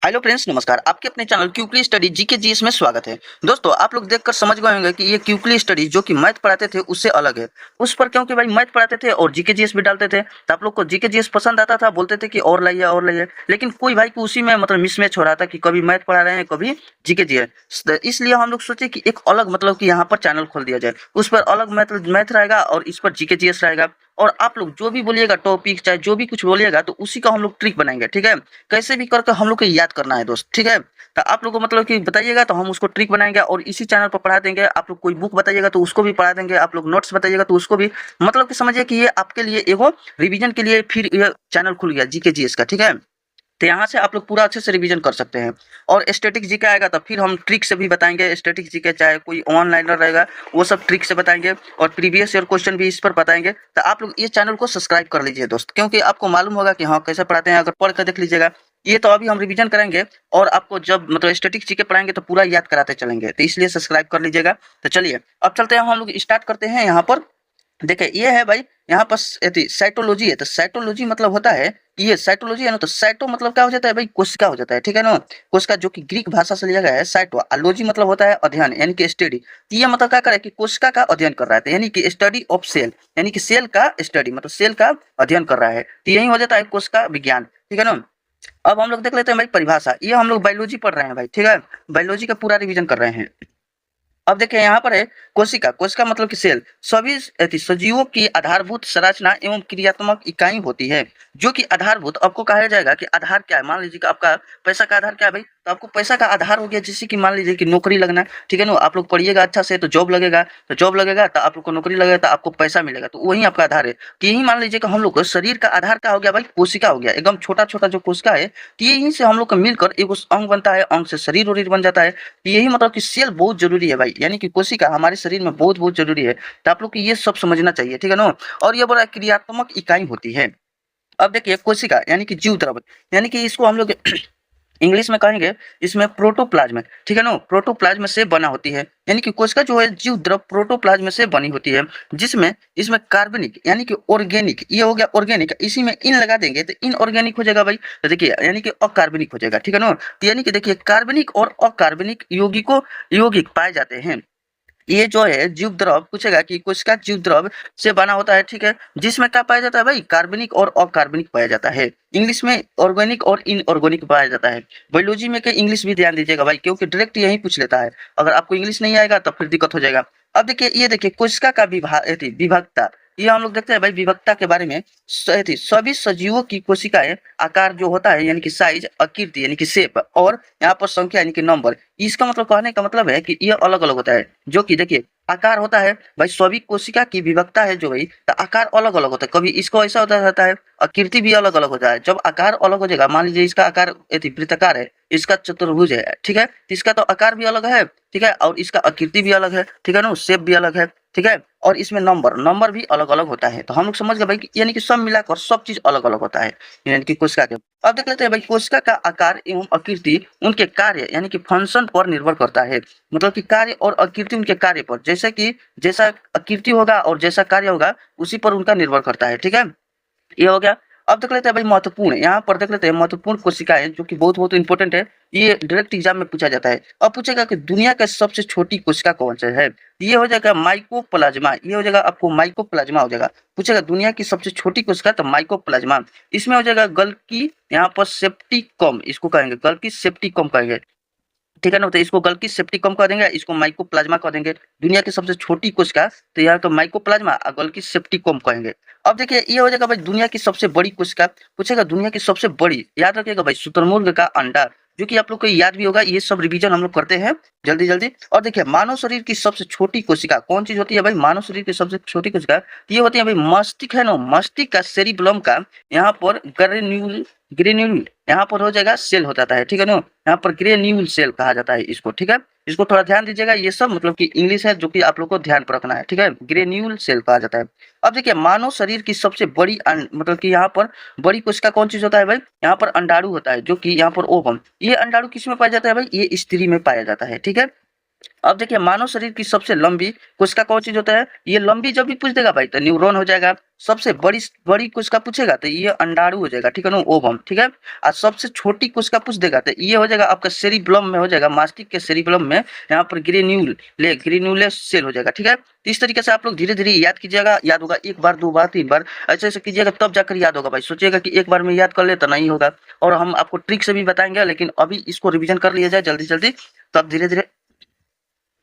Hello friends, नमस्कार। आपके अपने channel quickly study GK GS में स्वागत है। दोस्तों, आप लोग देखकर समझ गए होंगे कि ये क्यूकली स्टडी जो कि मैथ पढ़ाते थे उससे अलग है। उस पर क्योंकि भाई मैथ पढ़ाते थे और जीके जीएस भी डालते थे, तो आप लोग को जीके जीएस पसंद आता था, बोलते थे कि और लाइए और लाइए। लेकिन कोई भाई को उसी में मतलब मिसमैच हो रहा था कि कभी मैथ पढ़ा रहे हैं, कभी जीके जीएस। इसलिए हम लोग सोचे कि एक अलग मतलब कि यहाँ पर चैनल खोल दिया जाए, उस पर अलग मैथ मैथ रहेगा और इस पर जीके जीएस रहेगा। और आप लोग जो भी बोलिएगा टॉपिक, चाहे जो भी कुछ बोलिएगा, तो उसी का हम लोग ट्रिक बनाएंगे। ठीक है, कैसे भी करके हम लोग को याद करना है दोस्त। ठीक है, तो आप लोग को मतलब कि बताइएगा तो हम उसको ट्रिक बनाएंगे और इसी चैनल पर पढ़ा देंगे। आप लोग कोई बुक बताइएगा तो उसको भी पढ़ा देंगे, आप लोग नोट्स बताइएगा तो उसको भी। मतलब कि समझिए कि ये आपके लिए एगो रिवीजन के लिए फिर ये चैनल खुल गया जीके जीएस का। ठीक है, तो यहाँ से आप लोग पूरा अच्छे से रिवीजन कर सकते हैं। और स्टैटिक जीके आएगा तो फिर हम ट्रिक से भी बताएंगे। स्टैटिक जीके चाहे कोई ऑनलाइनर रहेगा, वो सब ट्रिक से बताएंगे और प्रीवियस ईयर क्वेश्चन भी इस पर बताएंगे। तो आप लोग ये चैनल को सब्सक्राइब कर लीजिए दोस्त, क्योंकि आपको मालूम होगा कि हाँ कैसे पढ़ाते हैं। अगर पढ़ कर देख लीजिएगा, ये तो अभी हम रिवीजन करेंगे और आपको जब मतलब स्टैटिक जीके पढ़ाएंगे तो पूरा याद कराते चलेंगे, तो इसलिए सब्सक्राइब कर लीजिएगा। तो चलिए अब चलते हैं, हम लोग स्टार्ट करते हैं। यहाँ पर देखिए ये है भाई, यहाँ पर साइटोलॉजी है। तो साइटोलॉजी मतलब होता है कि ये साइटोलॉजी है ना, तो साइटो मतलब क्या हो जाता है भाई, कोशिका हो जाता है। ठीक है ना, कोशिका जो कि ग्रीक भाषा से लिया गया है साइटो। लॉजी मतलब होता है अध्ययन यानी कि स्टडी। तो ये मतलब क्या करे कि कोशिका का अध्ययन कर रहा है, यानी कि स्टडी ऑफ सेल, यानी कि सेल का स्टडी मतलब सेल का अध्ययन कर रहा है। तो यही हो जाता है कोशिका विज्ञान। ठीक है ना, अब हम लोग देख लेते हैं भाई परिभाषा। ये हम लोग बायोलॉजी पढ़ रहे हैं भाई। ठीक है, बायोलॉजी का पूरा रिवीजन कर रहे हैं। अब देखिए यहाँ पर है कोशिका। कोशिका मतलब कि सेल सभी सजीवों की आधारभूत संरचना एवं क्रियात्मक इकाई होती है। जो कि आधारभूत आपको कहा जाएगा कि आधार क्या है। मान लीजिए कि आपका पैसा का आधार क्या है भाई, तो आपको पैसा का आधार हो गया जैसे कि मान लीजिए कि नौकरी लगना। ठीक है ना, आप लोग पढ़िएगा अच्छा से तो जॉब लगेगा, तो जॉब लगेगा तो आप लोग को नौकरी लगेगा, तो आपको पैसा मिलेगा, तो वही आपका आधार है। तो यही मान लीजिए कि हम लोग को शरीर का आधार क्या हो गया भाई, कोशिका हो गया। एकदम छोटा छोटा जो कोशिका है, तो यही से हम लोग का मिलकर एक अंग बनता है, अंग से शरीर उरीर बन जाता है। यही मतलब कि सेल बहुत जरूरी है भाई, यानी कि कोशिका हमारे शरीर में बहुत बहुत जरूरी है। तो आप लोग को ये सब समझना चाहिए। ठीक है ना, और ये बड़ा क्रियात्मक इकाई होती है। अब देखिए कोशिका यानी कि जीव द्रव, यानी कि इसको हम लोग इंग्लिश में कहेंगे इसमें प्रोटोप्लाज्म। ठीक है ना, प्रोटोप्लाज्म से बना होती है, यानी कि कोशिका जो है जीव द्रव प्रोटोप्लाज्म से बनी होती है। जिसमें इसमें कार्बनिक यानी कि ऑर्गेनिक, ये हो गया ऑर्गेनिक, इसी में इन लगा देंगे तो इनऑर्गेनिक हो जाएगा भाई। तो देखिए यानी कि अकार्बनिक हो जाएगा। ठीक है ना, तो यानी कि देखिए कार्बनिक और अकार्बनिक यौगिक पाए जाते हैं। ये जो है जीव द्रव पूछेगा कि कोशिका जीव द्रव से बना होता है। ठीक है, जिसमें क्या पाया जाता है भाई, कार्बनिक और अकार्बनिक पाया जाता है। इंग्लिश में ऑर्गेनिक और इनऑर्गेनिक पाया जाता है। बायोलॉजी में के इंग्लिश भी ध्यान दीजिएगा भाई, क्योंकि डायरेक्ट यही पूछ लेता है। अगर आपको इंग्लिश नहीं आएगा तो फिर दिक्कत हो जाएगा। अब देखिए ये देखिए कोशिका का विभागता। ये हम लोग देखते हैं भाई विभक्ता के बारे में। सभी सजीवों की कोशिकाएं आकार जो होता है यानी कि साइज, आकृति यानी कि शेप, और यहाँ पर संख्या यानी कि नंबर। इसका मतलब कहने का मतलब है कि ये अलग अलग होता है। जो कि देखिए आकार होता है भाई, सभी कोशिका की विभक्ता है जो भाई, तो आकार अलग अलग होता है। कभी इसको ऐसा होता रहता है, आकृति भी अलग अलग होता है। जब आकार अलग हो जाएगा, मान लीजिए इसका आकार वृत्ताकार है, इसका चतुर्भुज है। ठीक है, तो इसका तो आकार भी अलग है। ठीक है, और इसका आकृति भी अलग है। ठीक है ना, शेप भी अलग है। ठीक है, और इसमें नंबर भी अलग अलग होता है। तो हम लोग समझ गए भाई यानी कि सब मिलाकर सब चीज अलग अलग होता है यानी कि कोशिका के। अब देख लेते हैं भाई कोशिका का आकार एवं आकृति उनके कार्य यानी कि फंक्शन पर निर्भर करता है। मतलब कि कार्य और आकृति उनके कार्य पर, जैसे कि जैसा आकृति होगा और जैसा कार्य होगा उसी पर उनका निर्भर करता है। ठीक है, ये हो गया। अब देख लेते हैं भाई महत्वपूर्ण, यहाँ पर देख लेते हैं महत्वपूर्ण कोशिकाएं जो कि बहुत बहुत इंपॉर्टेंट है। ये डायरेक्ट एग्जाम में पूछा जाता है। अब पूछेगा कि दुनिया का सबसे छोटी कोशिका कौन सा है। ये हो जाएगा माइकोप्लाज्मा। ये हो जाएगा आपको माइकोप्लाज्मा हो जाएगा। पूछेगा दुनिया की सबसे छोटी कोशिका, तो माइकोप्लाज्मा। इसमें हो जाएगा गल्की, यहाँ पर सेप्टिकम इसको कहेंगे, गल्की सेप्टिकम कहेंगे। ठीक है ना, तो इसको गल्की सेप्टिकम कह देंगे, इसको माइकोप्लाज्मा कह देंगे। दुनिया की सबसे छोटी कोशिका तो यहाँ तो माइकोप्लाज्मा और गल्की सेप्टिकम कहेंगे। अब देखिए ये हो जाएगा भाई दुनिया की सबसे बड़ी कोशिका। पूछेगा दुनिया की सबसे बड़ी, याद रखिएगा भाई शुतुरमुर्ग का अंडा, जो कि आप लोग को याद भी होगा। ये सब रिवीजन हम लोग करते हैं जल्दी जल्दी। और देखिए मानव शरीर की सबसे छोटी कोशिका कौन चीज होती है भाई, मानव शरीर की सबसे छोटी कोशिका ये होती है भाई मस्तिष्क है ना, मस्तिष्क का सेरिबलम का यहाँ पर ग्रेन्यूल यहाँ पर हो जाएगा सेल हो जाता है। ठीक है ना, यहाँ पर ग्रेन्यूल सेल कहा जाता है इसको। ठीक है, इसको थोड़ा ध्यान दीजिएगा, ये सब मतलब कि इंग्लिश है जो कि आप लोग को ध्यान पर रखना है। ठीक है, ग्रेन्यूल सेल कहा जाता है। अब देखिए मानव शरीर की सबसे बड़ी मतलब कि यहाँ पर बड़ी कोशिका कौन चीज होता है भाई, यहाँ पर अंडाणु होता है, जो कि यहाँ पर ओवम। ये अंडाणु किस में पाया जाता है भाई, ये स्त्री में पाया जाता है। ठीक है, अब देखिए मानव शरीर की सबसे लंबी कोशिका कौन चीज होता है, ये लंबी जब भी पूछ देगा भाई तो न्यूरॉन हो जाएगा। सबसे बड़ी बड़ी कोशिका पूछेगा तो ये अंडाणु हो जाएगा, ठीक है ना, ओवम, ठीक है। और सबसे छोटी कोशिका पूछ देगा तो ये हो जाएगा आपका सेरिब्लम में हो जाएगा, मास्टिक के सेरिब्लम में यहाँ पर ग्रेन्यूले सेल हो जाएगा, ठीक है। तो इस तरीके से आप लोग धीरे धीरे याद कीजिएगा, याद होगा एक बार, दो बार, तीन बार, ऐसे ऐसे कीजिएगा तब जाकर याद होगा भाई। सोचिएगा कि एक बार में याद कर ले तो नहीं होगा, और हम आपको ट्रिक से भी बताएंगे, लेकिन अभी इसको रिविजन कर लिया जाए जल्दी जल्दी, तब धीरे धीरे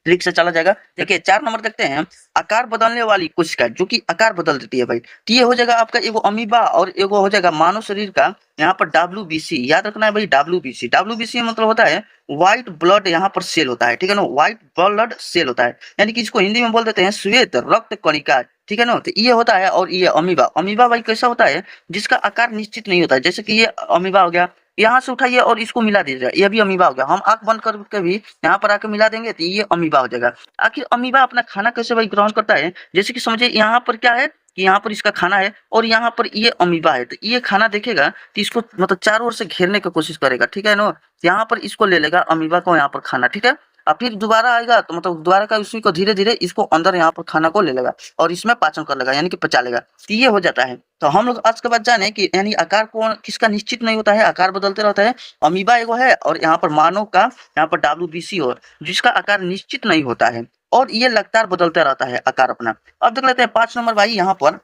ट्रिक से चला जाएगा। देखिए 4 नंबर देखते हैं, आकार बदलने वाली कोशिका जो कि आकार बदल देती है भाई। तो ये हो जाएगा आपका एगो अमीबा और एगो हो जाएगा मानव शरीर का यहाँ पर डब्ल्यूबीसी, याद रखना है भाई, डब्ल्यूबीसी। डब्ल्यूबीसी मतलब होता है व्हाइट ब्लड यहाँ पर सेल होता है, ठीक है ना, व्हाइट ब्लड सेल होता है, यानी कि इसको हिंदी में बोल देते हैं श्वेत रक्त कणिका, ठीक है ना। तो ये होता है, और ये अमीबा, अमीबा भाई कैसा होता है जिसका आकार निश्चित नहीं होता है, जैसे कि ये अमीबा हो गया, यहाँ से उठाइए और इसको मिला दीजिए, ये भी अमीबा हो गया। हम आंख बंद करके भी यहाँ पर आके मिला देंगे तो ये अमीबा हो जाएगा। आखिर अमीबा अपना खाना कैसे भाई ग्रहण करता है, जैसे कि समझिए यहाँ पर क्या है कि यहाँ पर इसका खाना है और यहाँ पर ये अमीबा है, तो ये खाना देखेगा तो इसको मतलब चारों ओर से घेरने की कोशिश करेगा, ठीक है ना। यहाँ पर इसको ले लेगा अमीबा को यहाँ पर खाना, ठीक है। और फिर दोबारा आएगा तो मतलब दोबारा का उसी को धीरे धीरे इसको अंदर यहाँ पर खाना को ले लेगा और इसमें पाचन कर लेगा, यानी कि पचा लेगा, तो ये हो जाता है। तो हम लोग आज के बाद जाने कि यानी आकार कौन किसका निश्चित नहीं होता है, आकार बदलते रहता है। अमीबा एगो है और यहाँ पर मानव का यहाँ पर डब्ल्यूबीसी और जिसका आकार निश्चित नहीं होता है, और ये लगातार बदलता रहता है आकार अपना। अब देख लेते हैं 5 नंबर भाई, यहाँ पर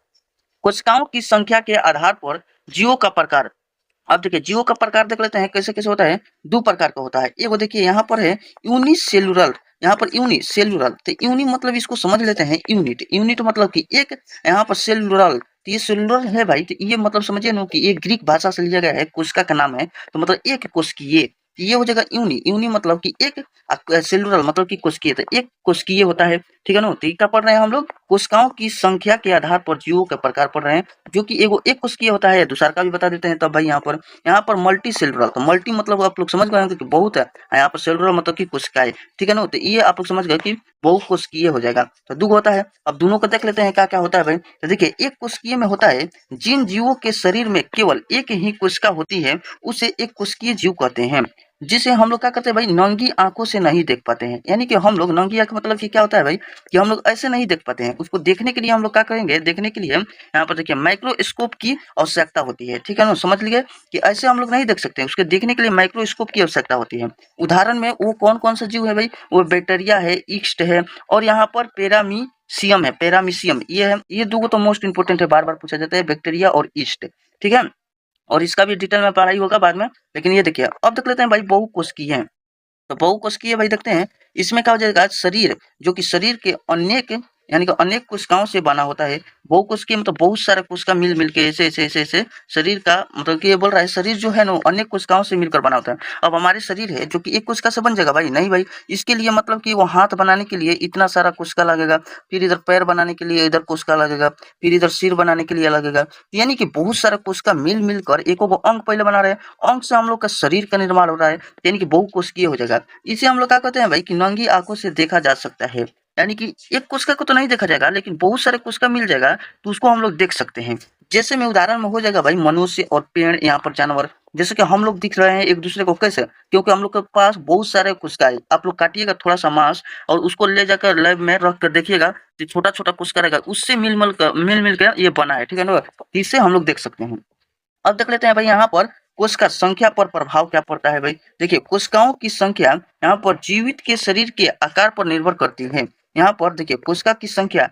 कोशिकाओं की संख्या के आधार पर जीवों का प्रकार। अब देखिए जीवों का प्रकार देख लेते हैं कैसे कैसे होता है। दो प्रकार का होता है, एगो देखिए यहाँ पर है यूनिसेलुलर, यहाँ पर यूनिसेलुलर, तो यूनि मतलब इसको समझ लेते हैं यूनिट, यूनिट मतलब कि एक, यहाँ पर सेलुलर, तो ये सेलुलर है भाई, तो ये मतलब समझिए ना कि ये ग्रीक भाषा से लिया गया है, कोशिका का नाम है, तो मतलब एक कोशिकीय, ये हो जाएगा यूनि, यूनि मतलब कि एक, सेलुलर मतलब कि कोशिकीय, तो एक कोशिकीय होता है, ठीक है ना। तो क्या पढ़ रहे हैं हम लोग, कोशिकाओं की संख्या के आधार पर जीवों के प्रकार पढ़ रहे हैं, जो कि एगो एक कोशिकीय होता है, दूसरा का भी बता देते हैं। तब भाई यहाँ पर मल्टी सेलुलर, तो मल्टी मतलब आप लोग समझ गए होंगे कि बहुत है, यहाँ पर सेलुलर मतलब कि कोशिकाएं, ठीक है ना। तो ये आप लोग समझ गए कि बहुकोशिकीय हो जाएगा, तो दो होता है। अब दोनों को देख लेते हैं क्या क्या होता है भाई। तो देखिए एक कोशिकीय में होता है जिन जीवों के शरीर में केवल एक ही कोशिका होती है उसे एक कोशिकीय जीव कहते हैं, जिसे हम लोग क्या करते हैं भाई, नंगी आंखों से नहीं देख पाते हैं। यानी कि हम लोग नंगी आंख मतलब कि क्या होता है भाई, कि हम लोग ऐसे नहीं देख पाते हैं, उसको देखने के लिए हम लोग क्या करेंगे, देखने के लिए यहाँ पर देखिए माइक्रोस्कोप की आवश्यकता होती है, ठीक है ना, समझ लीजिए कि ऐसे हम लोग नहीं देख सकते, उसके देखने के लिए माइक्रोस्कोप की आवश्यकता होती है। उदाहरण में वो कौन कौन सा जीव है भाई, वो बैक्टीरिया है, ईस्ट है, और यहाँ पर पेरामीशियम है, पेरामीशियम ये है। ये दो तो मोस्ट इंपोर्टेंट है, बार बार पूछा जाता है, बैक्टीरिया और ईस्ट, ठीक है। और इसका भी डिटेल में पढ़ाई होगा बाद में, लेकिन ये देखिए अब देख लेते हैं भाई बहुकोशिकीय है। तो बहुकोशिकीय भाई देखते हैं, इसमें क्या हो जाएगा, शरीर जो कि शरीर के अनेक यानी कि अनेक कोशिकाओं से बना होता है। बहुकोशिकीय मतलब बहुत सारे कोशिका मिल मिल के ऐसे ऐसे ऐसे ऐसे शरीर का मतलब कि ये बोल रहा है शरीर जो है ना अनेक कोशिकाओं से मिलकर बना होता है। अब हमारे शरीर है जो कि एक कोशिका से बन जाएगा भाई, नहीं भाई, इसके लिए मतलब कि वो हाथ बनाने के लिए इतना सारा कोशिका लगेगा, फिर इधर पैर बनाने के लिए इधर कोशिका लगेगा, फिर इधर सिर बनाने के लिए लगेगा, यानी कि बहुत सारा कोशिका मिल मिलकर एक अंग पहले बना रहे हैं, अंग से हम लोग का शरीर का निर्माण हो रहा है, यानी कि बहुकोशिकीय हो जाएगा। इसे हम लोग क्या कहते हैं भाई कि नंगी आंखों से देखा जा सकता है, यानी कि एक कोशिका को तो नहीं देखा जाएगा लेकिन बहुत सारे कोशिका मिल जाएगा तो उसको हम लोग देख सकते हैं। जैसे में उदाहरण में हो जाएगा भाई मनुष्य और पेड़, यहाँ पर जानवर, जैसे कि हम लोग दिख रहे हैं एक दूसरे को कैसे, क्योंकि हम लोग के पास बहुत सारे कोशिका है। आप लोग काटिएगा थोड़ा सा मांस और उसको ले जाकर लैब में रख कर देखिएगा, तो छोटा छोटा कोशिका रहेगा, उससे मिल मिल कर ये बना है, ठीक है ना, इससे हम लोग देख सकते हैं। अब देख लेते हैं भाई यहाँ पर कोशिका संख्या पर प्रभाव क्या पड़ता है भाई। देखिए कोशिकाओं की संख्या यहाँ पर जीवित के शरीर के आकार पर निर्भर करती है। यहाँ पर देखिए कोशिका की संख्या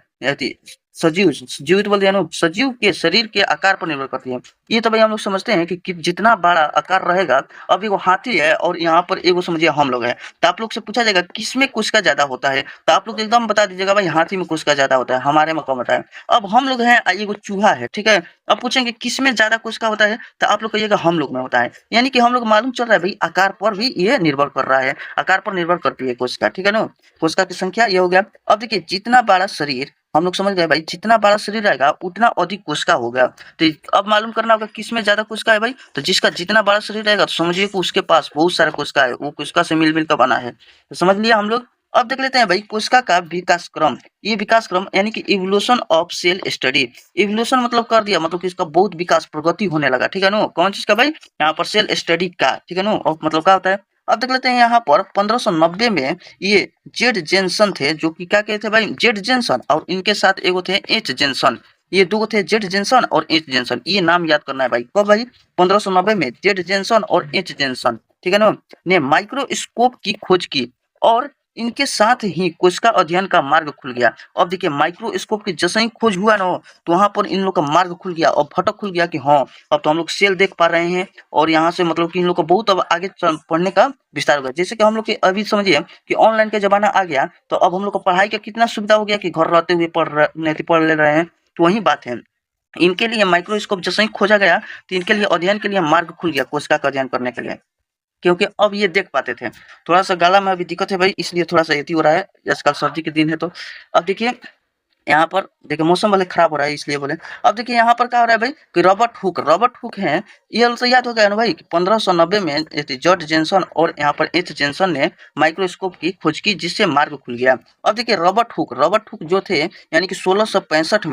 सजीव, जीवित बोल दिया ना, सजीव के शरीर के आकार पर निर्भर करती है। ये तो भाई हम लोग समझते हैं कि जितना बड़ा आकार रहेगा, अब एगो हाथी है और यहाँ पर एगो समझिए हम लोग हैं, तो आप लोग से पूछा जाएगा किसमें कोशिका ज्यादा होता है, तो आप लोग एकदम बता दीजिएगा भाई हाथी में कोशिका ज्यादा होता है, हमारे में कम होता है। अब हम लोग हैं एगो चूहा है, ठीक है, अब पूछेंगे किसमें ज्यादा कोशिका होता है, तो आप लोग कहिएगा हम लोग में होता है। यानी कि हम लोग मालूम चल रहा है भाई आकार पर भी ये निर्भर कर रहा है, आकार पर निर्भर करती है कोशिका, ठीक है ना, कोशिका की संख्या ये हो गया। अब देखिए जितना बड़ा शरीर, हम लोग समझ गए भाई, जितना बड़ा शरीर रहेगा उतना अधिक कोशिका होगा। तो अब मालूम करना होगा किसमें ज्यादा कोशिका है भाई, तो जिसका जितना बड़ा शरीर रहेगा तो समझिए कि उसके पास बहुत सारा कोशिका है, वो कोशिका से मिल मिल कर बना है, तो समझ लिया हम लोग। अब देख लेते हैं भाई कोशिका का विकास क्रम। ये विकास क्रम यानी कि evolution of cell study, evolution मतलब कर दिया मतलब कि इसका बहुत विकास प्रगति होने लगा, ठीक है ना, कौन चीज का भाई, यहाँ पर सेल स्टडी का, ठीक है ना, और मतलब क्या होता है अब देख लेते हैं यहाँ पर 1590 में ये जेड जेनसन थे, जो कि क्या कहते थे भाई, जेड जेनसन, और इनके साथ एगो थे एच जेनसन। ये दो थे, जेड जेनसन और एच जेनसन। ये नाम याद करना है भाई। कब भाई? 1590 में जेड जेनसन और एच जेनसन, ठीक है ना, ने माइक्रोस्कोप की खोज की, और इनके साथ ही कोशिका अध्ययन का मार्ग खुल गया। अब देखिए माइक्रोस्कोप की जैसे ही खोज हुआ ना, तो वहां पर इन लोग का मार्ग खुल गया और फटक खुल गया कि हाँ, अब तो हम लोग सेल देख पा रहे हैं, और यहाँ से मतलब कि इन लोग को बहुत अब आगे पढ़ने का विस्तार होगा। जैसे कि हम लोग के अभी समझिए कि ऑनलाइन का जमाना आ गया, तो अब हम लोग को पढ़ाई का कितना सुविधा हो गया कि घर रहते हुए पढ़ ले रहे हैं। तो वही बात है, इनके लिए माइक्रोस्कोप जैसे ही खोजा गया, तो इनके लिए अध्ययन के लिए मार्ग खुल गया कोशिका का अध्ययन करने के लिए, क्योंकि अब ये देख पाते थे। थोड़ा सा गला में अभी दिक्कत है भाई, इसलिए थोड़ा सा एथी हो रहा है, आजकल सर्दी के दिन है। तो अब देखिए यहाँ पर देखिए मौसम वाले खराब हो रहा है, इसलिए बोले। अब देखिए यहाँ पर क्या हो रहा है भाई कि रॉबर्ट हुक है, ये तो याद हो गया ना भाई कि 1590 में जॉर्ज जेनसन और यहाँ पर एच जेनसन ने माइक्रोस्कोप की खोज की, जिससे मार्ग खुल गया। अब देखिए रॉबर्ट हुक जो थे, यानी कि 1665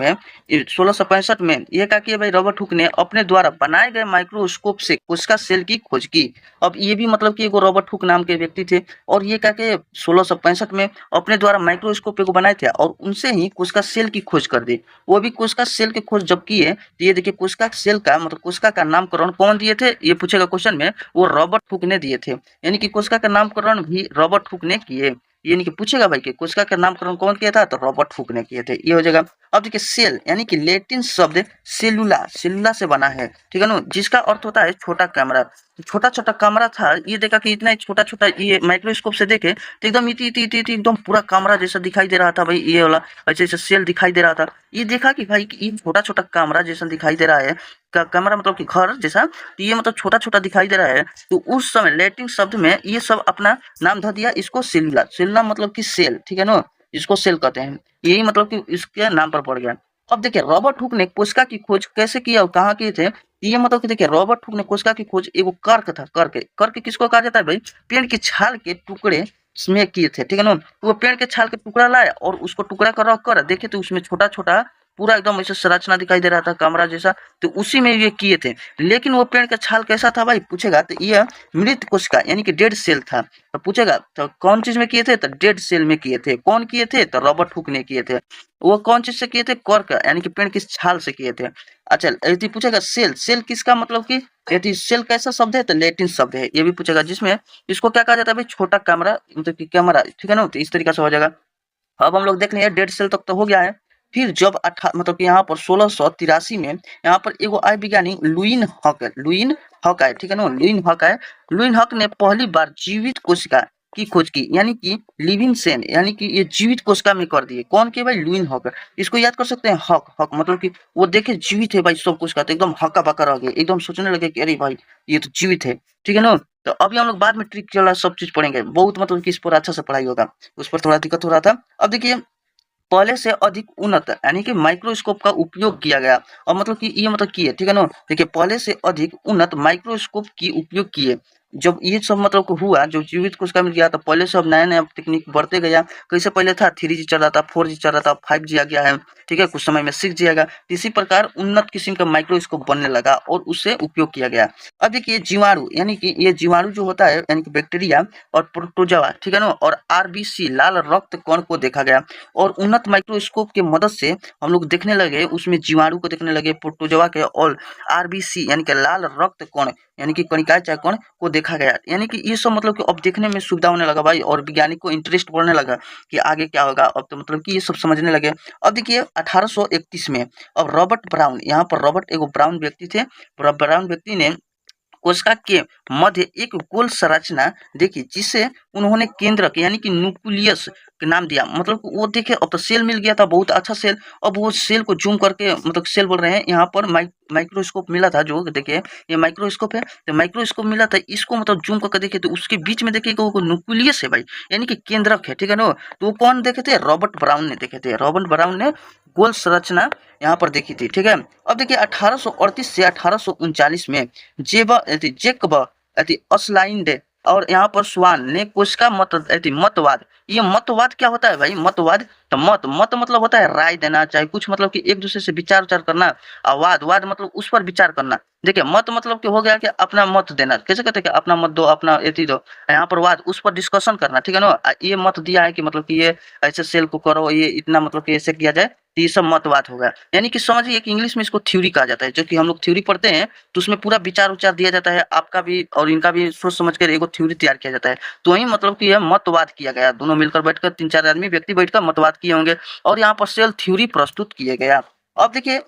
में ये क्या किया भाई, रॉबर्ट हुक ने अपने द्वारा बनाए गए माइक्रोस्कोप से कोशिका सेल की खोज की। अब ये भी मतलब कि एगो रॉबर्ट हुक नाम के व्यक्ति थे, और ये क्या के 1665 में अपने द्वारा माइक्रोस्कोप एगो बनाए थे, और उनसे ही कोशिका सेल की खोज कर दी। वो भी कोशिका सेल की खोज जब की है, तो ये देखिए कोशिका सेल का मतलब कोशिका का नामकरण कौन दिए थे, ये पूछेगा क्वेश्चन में, वो रॉबर्ट हुक ने दिए थे। यानी कि कोशिका का नामकरण भी रॉबर्ट हुक ने किए। यानी कि पूछेगा भाई कि कोशिका का नामकरण कौन किया था, तो रॉबर्ट हुक ने किए थे, ये हो जाएगा। अब देखिए सेल यानी कि लैटिन शब्द सेलुला से बना है, ठीक है ना, जिसका अर्थ होता है छोटा कैमरा। छोटा छोटा कैमरा था, ये देखा कि इतना छोटा छोटा, ये माइक्रोस्कोप से देखे तो एकदम इति इति इति इति एकदम पूरा कैमरा जैसा दिखाई दे रहा था भाई, ये वाला ऐसे ऐसे सेल दिखाई दे रहा था। ये देखा कि भाई ये छोटा छोटा कैमरा जैसा दिखाई दे रहा है, कैमरा मतलब कि घर जैसा, तो ये मतलब छोटा छोटा दिखाई दे रहा है। तो उस समय लैटिन शब्द में ये सब अपना नाम धर दिया, इसको सेलुला मतलब कि सेल, ठीक है ना, इसको सेल कहते हैं। यही मतलब कि इसके नाम पर पड़ गया। अब देखिए रॉबर्ट हुक ने कोशिका की खोज कैसे किया और कहाँ किए थे, ये मतलब कि देखिए रॉबर्ट हुक ने कोशिका की खोज एगो कर्क था, कर्क किसको कहा जाता है भाई, पेड़ की छाल के टुकड़े में किए थे, ठीक है ना। तो वो पेड़ के छाल के टुकड़ा लाए और उसको टुकड़ा कर रख कर देखे, तो उसमें छोटा छोटा पूरा एकदम ऐसे संरचना दिखाई दे रहा था कमरा जैसा, तो उसी में ये किए थे। लेकिन वो पेड़ का छाल कैसा था भाई, पूछेगा तो ये मृत कोशिका यानी कि डेड सेल था। तो पूछेगा तो कौन चीज में किए थे, तो डेड सेल में किए थे। कौन किए थे, तो रॉबर्ट हुक ने किए थे। वो कौन चीज से किए थे, कर्क यानी कि पेड़ की छाल से किए थे। अच्छा यदि पूछेगा सेल किसका मतलब कि, यदि सेल कैसा शब्द है, तो लैटिन शब्द है, ये भी पूछेगा, जिसमें इसको क्या कहा जाता है भाई, छोटा कैमरा मतलब कि कैमरा, ठीक है ना। तो इस तरीके से हो जाएगा। अब हम लोग देख लेंगे डेड सेल तक तो हो गया है। फिर जब मतलब कि यहाँ पर 1683 में यहाँ पर एगो आय विज्ञानी लुईन हक आए, ठीक है ना, लुईन हक ने पहली बार जीवित कोशिका की खोज की, यानी कि लिविंग सेल, यानी कि ये जीवित कोशिका में कर दिए। कौन के भाई, लुईन हक। इसको याद कर सकते हैं, हक मतलब कि वो देखे जीवित है भाई सब कोशिका, तो एकदम हक्का बक्का रह गए, एकदम सोचने लगे कि अरे भाई ये तो जीवित है, ठीक है ना। तो अभी हम लोग बाद में ट्रिक वाला सब चीज पढ़ेंगे, बहुत मतलब कि इस पर अच्छा से पढ़ाई होगा, उस पर थोड़ा दिक्कत हो रहा था। अब देखिए पहले से अधिक उन्नत यानी कि माइक्रोस्कोप का उपयोग किया गया, और मतलब कि ये मतलब किए, ठीक है ना। देखिए पहले से अधिक उन्नत माइक्रोस्कोप की उपयोग किए। जब ये सब मतलब को हुआ, जो जीवित कोशिका मिल गया, तो पहले से अब नया नया तकनीक बढ़ते गया। कैसे पहले था 3G चल रहा था, 4G चल रहा था, 5G आ गया है, ठीक है, कुछ समय में 6G आएगा। इसी प्रकार उन्नत किस्म का माइक्रोस्कोप बनने लगा और उससे उपयोग किया गया। अब देखिए जीवाणु यानी कि ये जीवाणु जो होता है यानी कि बैक्टीरिया और प्रोटोजोआ, ठीक है ना, और RBC लाल रक्त कण को देखा गया। और उन्नत माइक्रोस्कोप की मदद से हम लोग देखने लगे, उसमें जीवाणु को देखने लगे, प्रोटोजोआ के, और RBC यानी कि लाल रक्त कण यानी कि कणिकाएं चाहे कण को देखा गया। यानी कि ये सब मतलब कि अब देखने में सुविधा होने लगा भाई, और वैज्ञानिक को इंटरेस्ट बढ़ने लगा कि आगे क्या होगा। अब तो मतलब कि ये सब समझने लगे। अब देखिए 1831 में अब रॉबर्ट ब्राउन, यहाँ पर रॉबर्ट एगो ब्राउन व्यक्ति थे, ब्राउन व्यक्ति ने कोशिका के मध्य एक गोल संरचना देखी, जिसे उन्होंने केंद्रक यानी कि न्यूक्लियस के नाम दिया। मतलब वो देखे अब तो सेल मिल गया था, बहुत अच्छा सेल। अब वो सेल को जूम करके मतलब सेल बोल रहे हैं, यहाँ पर माइक्रोस्कोप मिला था, जो देखिए ये माइक्रोस्कोप है, तो माइक्रोस्कोप मिला था, इसको मतलब जूम करके देखे तो उसके बीच में देखिए वो न्यूक्लियस है भाई, यानी कि केंद्रक है, ठीक है ना। तो वो कौन देखे थे, रॉबर्ट ब्राउन ने देखे थे। रॉबर्ट ब्राउन ने गोल संरचना यहाँ पर देखी थी, ठीक है। अब देखिए 1838 से 1839 में जेकब अस्लाइंड और यहाँ पर स्वान ने कोशिका मतवाद। ये मतवाद क्या होता है भाई? मतवाद तो मत मतलब होता है राय देना, चाहे कुछ मतलब कि एक दूसरे से विचार विचार करना, और वाद मतलब उस पर विचार करना। देखिए मत मतलब कि हो गया कि अपना मत देना, कैसे कहते हैं कि अपना मत दो, अपना एथी दो। यहाँ पर वाद उस पर डिस्कशन करना, ठीक है ना। ये मत दिया है कि मतलब कि ये ऐसे सेल को करो, ये इतना मतलब कि ऐसे किया जाए, तो ये सब मतवाद हो गया। यानी कि समझिए कि इंग्लिश में इसको थ्योरी कहा जाता है। जो कि हम लोग थ्योरी पढ़ते हैं तो उसमें पूरा विचार विचार दिया जाता है, आपका भी और इनका भी सोच समझ कर एगो थ्योरी तैयार किया जाता है। तो वही मतलब कि यह मतवाद किया गया, दोनों मिलकर बैठकर 3-4 आदमी व्यक्ति बैठकर मतवाद किए होंगे और यहाँ पर सेल थ्योरी प्रस्तुत किए गया। अब देखिए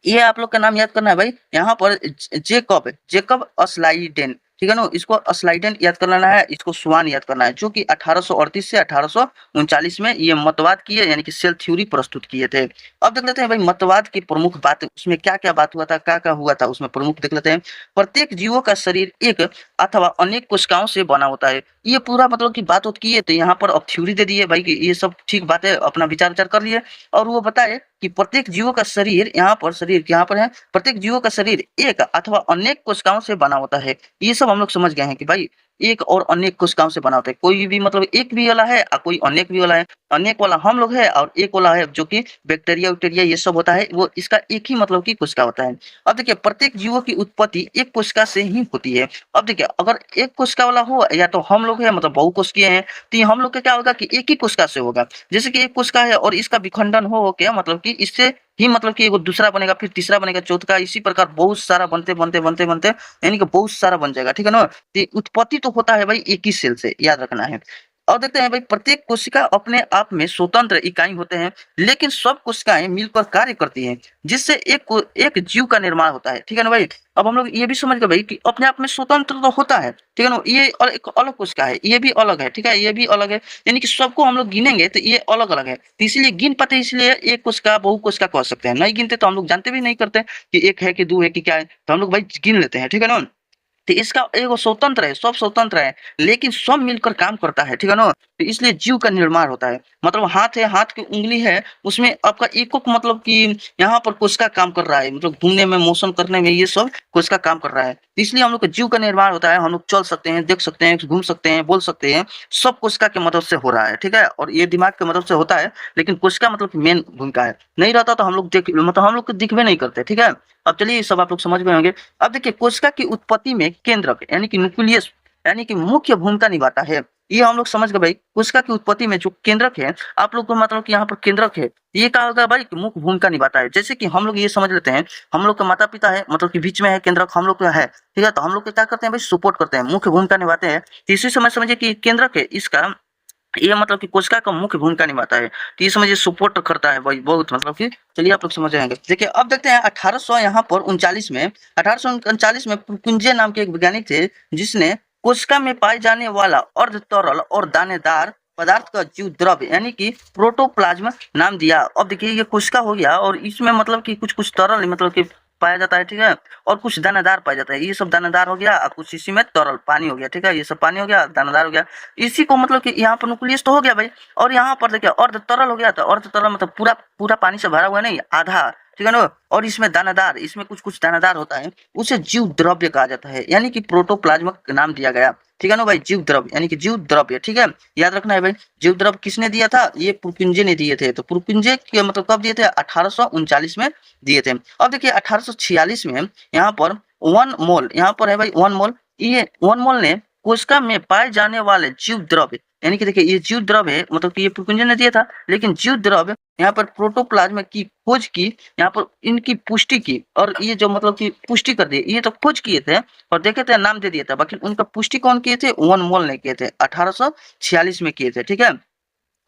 ये आप लोग का नाम याद करना है भाई। यहाँ पर जेकब अस्लाइडेन, ठीक है ना। इसको अस्लाइडेन याद कर लेना है, इसको स्वान याद करना है, जो कि 1838 से 1839 में ये मतवाद किए, यानी कि सेल थ्योरी प्रस्तुत किए थे। अब देख लेते हैं भाई मतवाद की प्रमुख बात, उसमें क्या क्या बात हुआ था, क्या क्या हुआ था उसमें प्रमुख देख लेते हैं। प्रत्येक जीवों का शरीर एक अथवा अनेक कोशिकाओं से बना होता है। ये पूरा मतलब की बात होती है। तो यहाँ पर अब थ्योरी दे दी है भाई कि ये सब ठीक बात है, अपना विचार विचार कर लिए। और वो बताए कि प्रत्येक जीवों का शरीर, शरीर यहाँ पर है, प्रत्येक जीवों का शरीर एक अथवा अनेक कोशिकाओं से बना होता है। ये सब हम लोग समझ गए हैं कि भाई एक और अनेक कोशिकाओं से बना होता है। कोई भी मतलब एक भी वाला है और कोई अनेक भी वाला है। अनेक वाला हम लोग है और एक वाला है जो कि बैक्टीरिया उक्टीरिया ये सब होता है, वो इसका एक ही मतलब की कोशिका होता है। अब देखिए प्रत्येक जीवों की उत्पत्ति एक कोशिका से ही होती है। अब देखिए अगर एक कोशिका वाला हो या तो हम लोग है मतलब बहुकोशिकीय हैं, तो ये हम लोग का क्या होगा कि एक ही कोशिका से होगा। जैसे कि एक कोशिका है और इसका विखंडन हो क्या मतलब कि इससे ही मतलब कि एगो दूसरा बनेगा, फिर तीसरा बनेगा, चौथा, इसी प्रकार बहुत सारा बनते बनते बनते बनते यानी कि बहुत सारा बन जाएगा, ठीक है ना। तो उत्पत्ति तो होता है भाई एक ही सेल से, याद रखना है। और देखते हैं भाई प्रत्येक कोशिका अपने आप में स्वतंत्र इकाई होते हैं, लेकिन सब कोशिकाएं मिलकर कार्य करती हैं, जिससे एक जीव का निर्माण होता है, ठीक है ना भाई। अब हम लोग ये भी समझ गए भाई कि अपने आप में स्वतंत्र तो होता है, ठीक है ना। ये एक अलग कोशिका है, ये भी अलग है, ठीक है, ये भी अलग है। यानी कि सबको हम लोग गिनेंगे तो ये अलग अलग है, तो इसलिए गिन पाते, इसलिए एक कोशिका बहु कोशिका कह सकते हैं। नहीं गिनते तो हम लोग जानते भी नहीं करते कि एक है कि दो है कि क्या है, तो हम लोग भाई गिन लेते हैं, ठीक है ना। तो इसका एगो स्वतंत्र है, सब स्वतंत्र है, लेकिन सब मिलकर काम करता है, ठीक है ना। तो इसलिए जीव का निर्माण होता है। मतलब हाथ है, हाथ की उंगली है, उसमें आपका एक मतलब कि यहाँ पर कोशिका काम कर रहा है, मतलब घूमने में, मोशन करने में, ये सब कोशिका काम कर रहा है। तो इसलिए हम लोग का जीव का निर्माण होता है। हम लोग चल सकते हैं, देख सकते हैं, घूम सकते हैं, बोल सकते हैं, सब कोशिका की मदद से हो रहा है, ठीक है। और ये दिमाग की मदद से होता है, लेकिन कोशिका मतलब मेन भूमिका है। नहीं रहता तो हम लोग हम लोग को दिखबे नहीं करते, ठीक है। अब चलिए ये सब आप लोग समझ गए होंगे। अब देखिए कोशिका की उत्पत्ति में केंद्रक यानी कि न्यूक्लियस यानी कि मुख्य भूमिका निभाता है। ये हम लोग समझ गए भाई। कोशिका की उत्पत्ति में जो केंद्रक है, आप लोग को मतलब कि यहाँ पर केंद्रक है, ये क्या होगा भाई कि मुख्य भूमिका निभाता है। जैसे कि हम लोग ये समझ लेते हैं, हम लोग का माता पिता है, मतलब कि बीच में है केंद्रक, हम लोग का है, ठीक है। तो हम लोग क्या करते हैं भाई, सपोर्ट करते हैं, मुख्य भूमिका निभाते हैं। तो इसी समय समझिए कि केंद्रक है इसका, ये मतलब कि कोशिका का मुख्य भूमिका निभाता है। तो ये समझिए सपोर्ट करता है भाई बहुत, मतलब कि चलिए आप लोग समझ जाएंगे। देखिए अब देखते हैं 1800 यहाँ पर 39 में, 1839 में पुरकुंजे नाम के एक वैज्ञानिक थे, जिसने कोशिका में पाए जाने वाला अर्ध तरल और दानेदार पदार्थ का जीव द्रव्य यानी कि प्रोटोप्लाज्म नाम दिया। अब देखिए ये कोशिका हो गया और इसमें मतलब कि कुछ कुछ तरल मतलब कि पाया जाता है, ठीक है, और कुछ दानेदार पाया जाता है। ये सब दानेदार हो गया और कुछ इसी में तरल पानी हो गया, ठीक है, ये सब पानी हो गया, दानेदार हो गया। इसी को मतलब कि यहाँ पर न्यूक्लियस तो हो गया भाई, और यहाँ पर देखिए अर्ध तरल हो गया। तो अर्ध तरल मतलब पूरा पूरा पानी से भरा हुआ नहीं, आधा, ठीक है ना। और इसमें दानादार, इसमें कुछ कुछ दानादार होता है, उसे जीव द्रव्य कहा जाता है, यानी कि प्रोटोप्लाज्म नाम दिया गया, ठीक है ना भाई। जीव द्रव्य यानी कि जीव द्रव्य, ठीक है, याद रखना है भाई। जीव द्रव्य किसने दिया था, ये पुरकुंजे ने दिए थे। तो पुरकुंजे के मतलब कब दिए थे, 1839 में दिए थे। अब देखिए 1846 में यहाँ पर 1 मोल, यहाँ पर है भाई 1 मोल, ये 1 मोल ने कोशिका में पाए जाने वाले जीव द्रव्य, यानी कि देखिए ये जीव द्रव्य है, मतलब कि ये पुरकुंजे ने दिया था, लेकिन जीव द्रव्य यहाँ पर प्रोटोप्लाज्म की खोज की, यहाँ पर इनकी पुष्टि की, और ये जो मतलब कि पुष्टि कर दी, ये तो खोज किए थे और देखे थे, नाम दे दिया था, बाकी उनका पुष्टि कौन किए थे, 1 मोल ने किए थे, 1846 में किए थे, ठीक है।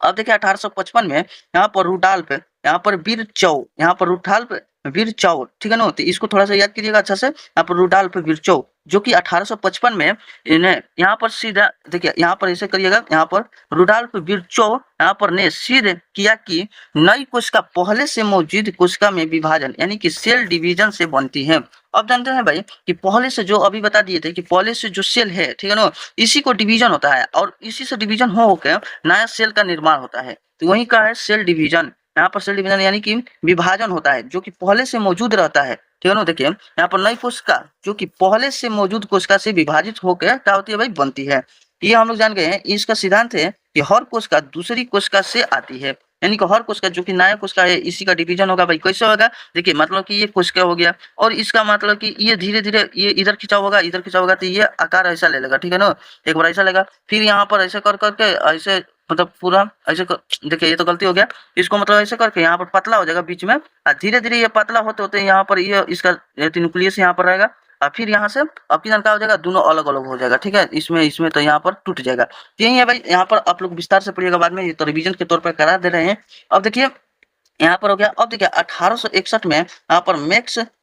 अब देखिए 1855 में यहाँ पर रुडॉल्फ, यहाँ पर विरचौ, यहाँ पर रुडॉल्फ विरचौ, ठीक है ना। तो इसको थोड़ा सा याद कीजिएगा अच्छा से। यहाँ पर रुडॉल्फ विरचौ, जो कि 1855 में इन्हें यहाँ पर सीधा देखिए, यहाँ पर ऐसे करिएगा, यहाँ पर रुडॉल्फ विरचौ यहाँ पर ने सिद्ध किया कि नई कोशिका पहले से मौजूद कोशिका में विभाजन यानी कि सेल डिवीजन से बनती है। अब जानते हैं भाई कि पहले से जो अभी बता दिए थे कि पहले से जो सेल है, ठीक है ना, इसी को डिवीजन होता है, और इसी से डिवीजन हो के नया सेल का निर्माण होता है। तो वही का है सेल डिवीजन। यहाँ पर सेल डिवीजन यानी कि विभाजन होता है, जो कि पहले से मौजूद रहता है, ठीक है ना। देखिए यहाँ पर नई कोशिका जो कि पहले से मौजूद कोशिका से विभाजित होकर क्या होती है भाई, बनती है। ये हम लोग जान गए हैं। इसका सिद्धांत है कि हर कोशिका दूसरी कोशिका से आती है, यानी कि हर कोशिका जो कि नया कोशिका है इसी का डिवीजन होगा भाई। कैसे होगा, देखिए मतलब कि ये कोशिका हो गया और इसका मतलब कि ये धीरे धीरे ये इधर खिंचाव होगा, इधर खिंचाव होगा, तो ये आकार ऐसा ले लेगा, ठीक है ना। एक बार ऐसा लेगा, फिर यहाँ पर ऐसे कर करके ऐसे मतलब पूरा ऐसे देखिए ये तो गलती हो गया। इसको मतलब ऐसे करके यहाँ पर पतला हो जाएगा बीच में, और धीरे धीरे ये पतला होते होते यहाँ पर ये इसका न्यूक्लियस यहाँ पर रहेगा, और फिर यहाँ से अब किधर क्या हो जाएगा, दोनों अलग अलग हो जाएगा, ठीक है। इसमें इसमें तो यहाँ पर टूट जाएगा। यही है भाई, यहाँ पर आप लोग विस्तार से पढ़िएगा बाद में, ये तो रिवीजन के तौर पर करा दे रहे हैं। अब देखिए यहाँ पर हो गया। अब देखिए 1861 में यहाँ पर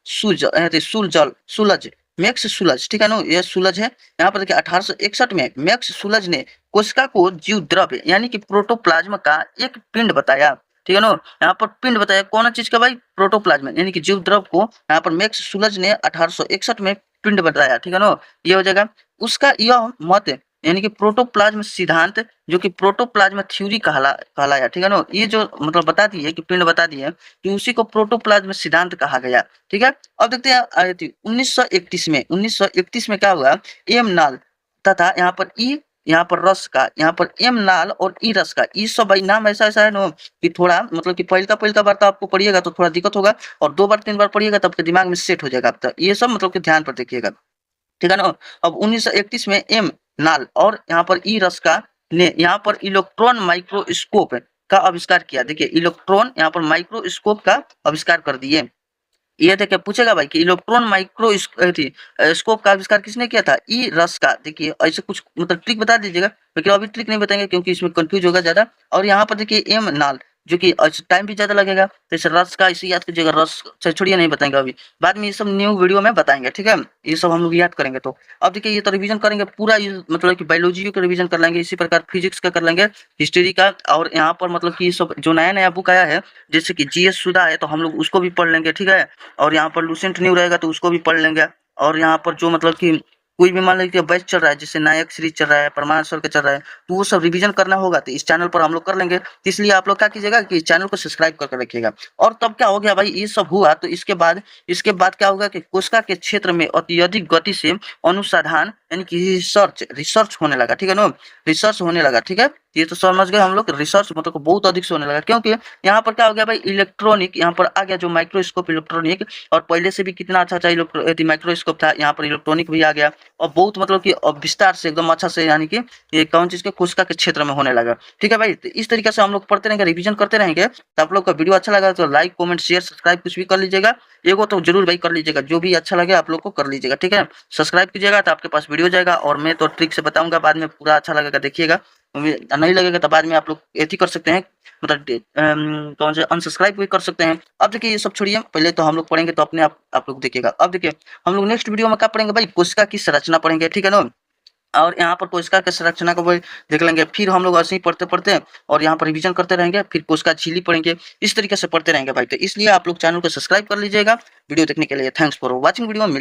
सुलज मैक्स सुलज, ठीक है ना, ये सुलज है। यहाँ पर देखिए 1861 में मैक्स सुलज ने कोशिका को जीव द्रव्य यानी कि प्रोटोप्लाज्म का एक पिंड बताया, ठीक है ना। यहाँ पर पिंड बताया कौन चीज का भाई, प्रोटोप्लाज्म यानी कि जीव द्रव्य को यहाँ पर मैक्स सुलज ने 1861 में पिंड बताया, ठीक है ना। ये हो जाएगा उसका यह मत यानी कि प्रोटोप्लाज्म सिद्धांत जो कि प्रोटोप्लाज्म थ्योरी कहलाया, ठीक है ना। ये जो मतलब बता दी है कि पिंड बता दी है कि उसी को प्रोटोप्लाज्म सिद्धांत कहा गया, ठीक है। अब देखते हैं 1931 में क्या हुआ, एम नाल तथा यहाँ पर ई यहाँ पर रस का, यहाँ पर एम नाल और ई रस का, ई सब भाई नाम ऐसा ऐसा है ना कि थोड़ा मतलब कि पहला बार तो आपको पढ़िएगा तो थोड़ा दिक्कत होगा, और 2 बार 3 बार पढ़िएगा तो आपके दिमाग में सेट हो जाएगा। अब ये सब मतलब कि ध्यान पर देखिएगा, ठीक है ना। अब 1931 में एम नाल और यहाँ पर ई रस्का ने यहाँ पर इलेक्ट्रॉन माइक्रोस्कोप का आविष्कार किया। देखिए इलेक्ट्रॉन यहाँ पर माइक्रोस्कोप का आविष्कार कर दिए। ये देखिए पूछेगा भाई कि इलेक्ट्रॉन माइक्रोस्कोप का आविष्कार किसने किया था, ई रस्का। देखिए ऐसे कुछ मतलब ट्रिक बता दीजिएगा, लेकिन अभी ट्रिक नहीं बताएंगे क्योंकि इसमें कंफ्यूज होगा ज्यादा। और यहाँ पर देखिए एम नाल जो कि टाइम भी ज्यादा लगेगा, तो इसे रस का इसे याद कीजिएगा, रस से छोड़िए नहीं बताएंगे अभी, बाद में ये सब न्यू वीडियो में बताएंगे, ठीक है। ये सब हम लोग याद करेंगे। तो अब देखिए ये तो रिवीजन करेंगे पूरा, मतलब कि बायोलॉजी का रिवीजन कर लेंगे, इसी प्रकार फिजिक्स का कर लेंगे, हिस्ट्री का, और यहाँ पर मतलब कि सब जो नया नया बुक आया है जैसे कि जीएस सुधा है तो हम लोग उसको भी पढ़ लेंगे, ठीक है। और यहाँ पर लूसेंट न्यू रहेगा तो उसको भी पढ़ लेंगे। और यहाँ पर जो मतलब कि कोई भी मान लीजिए बैच चल रहा है, जैसे नायक सीरीज चल रहा है, परमानेश्वर का चल रहा है, तो वो सब रिवीजन करना होगा तो इस चैनल पर हम लोग कर लेंगे। तो इसलिए आप लोग क्या कीजिएगा कि चैनल को सब्सक्राइब करके रखिएगा। और तब क्या हो गया भाई, ये सब हुआ तो इसके बाद क्या होगा कि कोशिका के क्षेत्र में अत्यधिक गति से अनुसंधान यानी कि रिसर्च होने लगा, ठीक है ना, रिसर्च होने लगा, ठीक है। ये तो समझ गए हम लोग, रिसर्च मतलब बहुत अधिक से होने लगा, क्योंकि यहाँ पर क्या हो गया भाई, इलेक्ट्रॉनिक यहाँ पर आ गया जो माइक्रोस्कोप इलेक्ट्रॉनिक, और पहले से भी कितना अच्छा अच्छा माइक्रोस्कोप था, यहाँ पर इलेक्ट्रॉनिक भी आ गया, और बहुत मतलब कि विस्तार से एकदम अच्छा से, यानी कि ये कौन चीज के कोशिका के क्षेत्र में होने लगा, ठीक है भाई। तो इस तरीके से हम लोग पढ़ते रहेंगे, रिवीजन करते रहेंगे। तो आप लोग का वीडियो अच्छा लगा तो लाइक कमेंट शेयर सब्सक्राइब कुछ भी कर लीजिएगा, एगो तो जरूर भाई कर लीजिएगा, जो भी अच्छा लगे आप लोग को कर लीजिएगा, ठीक है। सब्सक्राइब कीजिएगा तो आपके पास वीडियो जाएगा, और मैं तो ट्रिक से बताऊंगा बाद में, पूरा अच्छा लगेगा देखिएगा, नहीं लगेगा तो बाद में आप लोग ऐसी कर सकते हैं, मतलब कौन से अनसब्सक्राइब भी कर सकते हैं। अब देखिए ये सब छोड़िए, पहले तो हम लोग पढ़ेंगे तो अपने आप लोग देखिएगा। अब देखिए हम लोग नेक्स्ट वीडियो में क्या पढ़ेंगे भाई, कोशिका की संरचना पढ़ेंगे, ठीक है ना। और यहाँ पर कोशिका के संरचना को भी देख लेंगे, फिर हम लोग ऐसे ही पढ़ते पढ़ते और यहाँ पर रिवीजन करते रहेंगे, फिर कोशिका झिल्ली पढ़ेंगे, इस तरीके से पढ़ते रहेंगे भाई। तो इसलिए आप लोग चैनल को सब्सक्राइब कर लीजिएगा। वीडियो देखने के लिए थैंक्स फॉर वॉचिंग वीडियो।